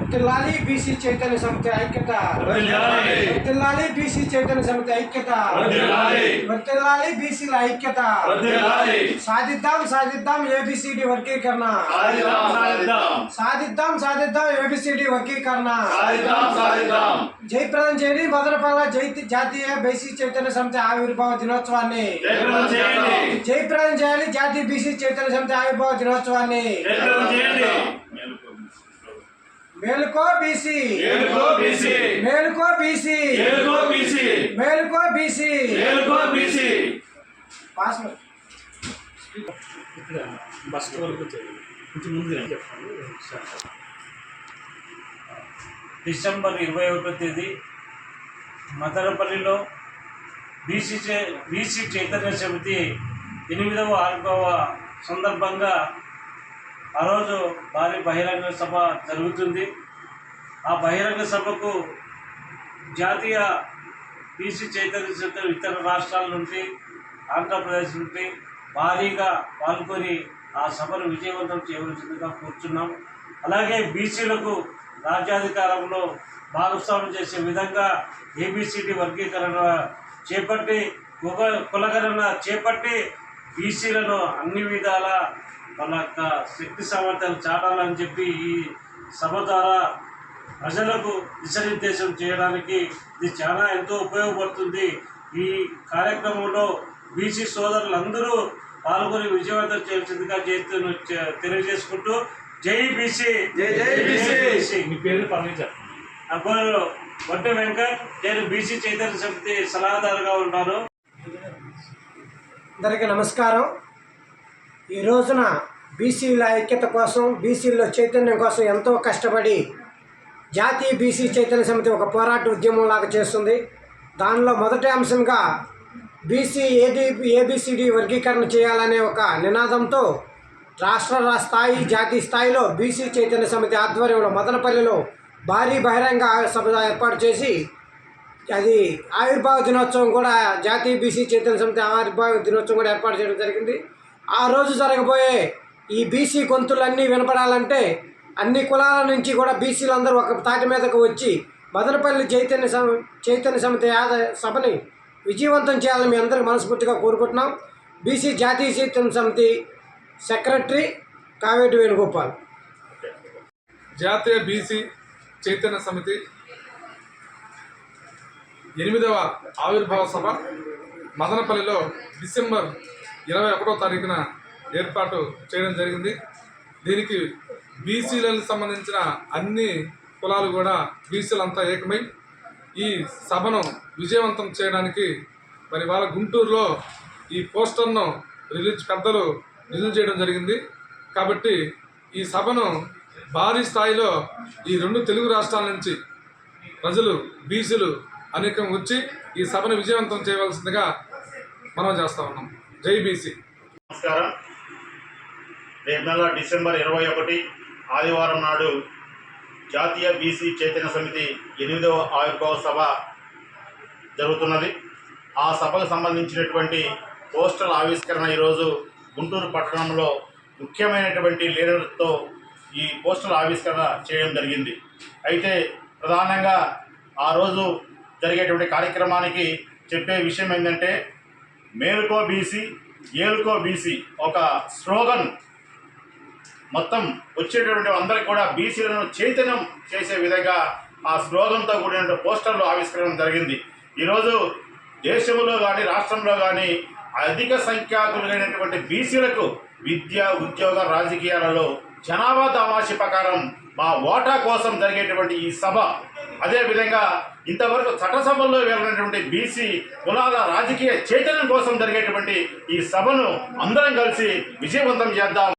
వర్ధిల్లాలి బీసీ చైతన్య సమితి ఐక్యత, వర్ధిల్లాలి బీసీ చైతన్య సమితి ఐక్యత, వర్ధిల్లాలి బీసీల ఐక్యత, సాధిద్దాం సాధిద్దాం ఏబిసిడి వర్గీకరణ, సాధిద్దాం ఏబిసిడి వర్గీకరణ, జయప్రదం చేయండి మదనపల్లి జాతీయ బీసీ చైతన్య సమితి ఆవిర్భావ దినోత్సవాన్ని, జయప్రదం చేయాలి జాతీయ బీసీ చైతన్య సమితి ఆవిర్భావ దినోత్సవాన్ని. మేలుకో బీసీ, మేలుకో బీసీ, మేలుకో బీసీ, మేలుకో బీసీ, మేలుకో బీసీ. పాస్ ఫస్ట్ వరకు కొంచెం ముందుగా డిసెంబర్ 21వ తేదీ మదనపల్లిలో బీసీ చైతన్య సమితి 8వ ఆవిర్భావ సందర్భంగా ఆ రోజు భారీ బహిరంగ సభ జరుగుతుంది. ఆ బహిరంగ సభకు జాతీయ బీసీ చైతన్య సమితి ఇతర రాష్ట్రాల నుండి, ఆంధ్రప్రదేశ్ నుండి భారీగా పాల్గొని ఆ సభను విజయవంతం చేయవలసిందిగా కూర్చున్నాం. అలాగే బీసీలకు రాజ్యాధికారంలో భాగస్వామ్యం చేసే విధంగా ఏబిసిడి వర్గీకరణ చేపట్టి, కులగణన చేపట్టి బీసీలను అన్ని విధాల వాళ్ళ యొక్క శక్తి సామర్థ్యాలు చాటాలని చెప్పి ఈ సభ ద్వారా ప్రజలకు దిశానిర్దేశం చేయడానికి ఇది చాలా ఎంతో ఉపయోగపడుతుంది. ఈ కార్యక్రమంలో బీసీ సోదరులందరూ పాల్గొని విజయవంతం చేయాల్సిందిగా తెలియజేసుకుంటూ జై బీసీ, జై జై బీసీ. మీ పేరు పంపించారు. నా పేరు వడ్డే వెంకట్, నేను బీసీ చైతన్య సమితి సలహాదారుగా ఉన్నాను. అందరికీ నమస్కారం. ఈ రోజున బీసీల ఐక్యత కోసం, బీసీల్లో చైతన్యం కోసం ఎంతో కష్టపడి జాతీయ బీసీ చైతన్య సమితి ఒక పోరాట ఉద్యమంలాగా చేస్తుంది. దానిలో మొదటి అంశంగా ఏబిసిడి వర్గీకరణ చేయాలనే ఒక నినాదంతో రాష్ట్ర స్థాయి, జాతీయ స్థాయిలో బీసీ చైతన్య సమితి ఆధ్వర్యంలో మదనపల్లిలో భారీ బహిరంగ సభ ఏర్పాటు చేసి, అది ఆవిర్భావ దినోత్సవం కూడా, జాతీయ బీసీ చైతన్య సమితి ఆవిర్భావ దినోత్సవం కూడా ఏర్పాటు చేయడం జరిగింది. ఆ రోజు జరగబోయే ఈ బీసీ గొంతులన్నీ వినపడాలంటే అన్ని కులాల నుంచి కూడా బీసీలందరూ ఒక తాటి మీదకు వచ్చి మదనపల్లి చైతన్య సమితి సభని విజయవంతం చేయాలని మీ అందరికీ మనస్ఫూర్తిగా కోరుకుంటున్నాం. బీసీ జాతీయ చైతన్య సమితి సెక్రటరీ కావేటి వేణుగోపాల్. జాతీయ బీసీ చైతన్య సమితి 8వ ఆవిర్భావ సభ మదనపల్లిలో డిసెంబర్ 21వ తారీఖున ఏర్పాటు చేయడం జరిగింది. దీనికి బీసీలకు సంబంధించిన అన్ని కులాలు కూడా, బీసీలంతా ఏకమై ఈ సభను విజయవంతం చేయడానికి మరి వాళ్ళ గుంటూరులో ఈ పోస్టర్ను పెద్దలు రిలీజ్ చేయడం జరిగింది. కాబట్టి ఈ సభను భారీ స్థాయిలో ఈ 2 తెలుగు రాష్ట్రాల నుంచి ప్రజలు, బీసీలు అనేకం వచ్చి ఈ సభను విజయవంతం చేయవలసిందిగా మనం చేస్తూ ఉన్నాం. జై బీసీ. నమస్కారం. రేపు నెల డిసెంబర్ 21 ఆదివారం నాడు జాతీయ బీసీ చైతన్య సమితి 8వ ఆవిర్భావ సభ జరుగుతున్నది. ఆ సభకు సంబంధించినటువంటి పోస్టల్ ఆవిష్కరణ ఈరోజు గుంటూరు పట్టణంలో ముఖ్యమైనటువంటి లీడర్తో ఈ పోస్టల్ ఆవిష్కరణ చేయడం జరిగింది. అయితే ప్రధానంగా ఆ రోజు జరిగేటువంటి కార్యక్రమానికి చెప్పే విషయం ఏంటంటే, మేలుకో బీసీ, ఏలుకో బీసీ ఒక స్లోగన్ మొత్తం వచ్చేటటువంటి అందరికి కూడా బీసీలను చైతన్యం చేసే విధంగా ఆ స్లోగన్తో కూడిన పోస్టర్లు ఆవిష్కరణ జరిగింది. ఈరోజు దేశంలో కానీ, రాష్ట్రంలో కానీ అధిక సంఖ్యాకులైనటువంటి బీసీలకు విద్య, ఉద్యోగ, రాజకీయాలలో జనాభా దామాషి ప్రకారం మా ఓటా కోసం జరిగేటువంటి ఈ సభ, అదేవిధంగా ఇంతవరకు చట్టసభల్లో వెళ్ళినటువంటి బీసీ కులాల రాజకీయ చైతన్యం కోసం జరిగేటువంటి ఈ సభను అందరం కలిసి విజయవంతం చేద్దాం.